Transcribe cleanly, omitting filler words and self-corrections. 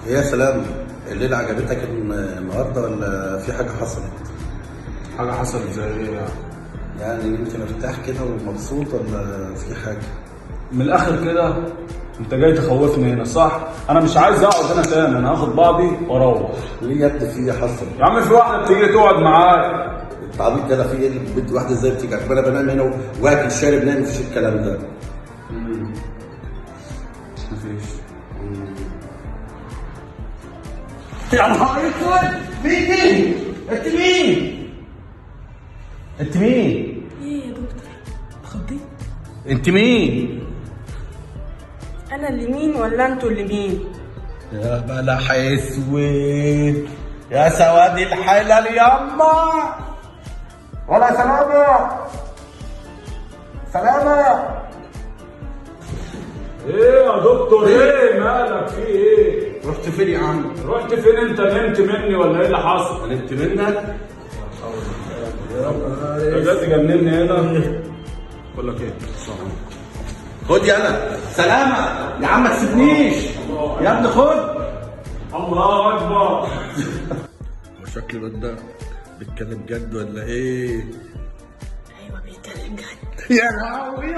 ايه يا سلام، الليلة عجبتك النهارده ولا في حاجة حصلت؟ حاجة حصلت زي ايه يعني؟ يعني انت مرتاح كده ومبسوط ولا في حاجة؟ من الآخر كده أنت جاي تخوفني هنا صح؟ أنا مش عايز أقعد هنا تاني، أنا هاخد بعضي وأروح. ليه يا ابني، في ايه حصل؟ يا عم في واحدة بتيجي تقعد معايا. انت عبيط كده، في ايه؟ البنت واحدة ازاي بتيجي؟ انا بنام هنا واكل شارب نايم، مفيش الكلام ده. مفيش. يا نهار اسود، مين دي؟ انت مين؟ انت مين؟ ايه يا دكتور؟ اتخضيت؟ انت مين؟ انا اللي مين ولا انتوا اللي مين؟ يا بلح اسود، يا سواد الحلال ياما. ولا سلامة سلامة. إيه يا دكتور إيه مالك في إيه؟ رحت فين يا عم؟ رحت فين أنت؟ نمت مني ولا إيه اللي حصل؟ نمت منك؟ أنت جاي تجنني هنا؟ بقول لك إيه؟ خد يا انا سلامة يا عم، ما تسيبنيش يا ابني، خد. الله أكبر. هو شكل الواد ده بيتكلم جد ولا ايه؟ ايوه بيتكلم جد. يا لهوي.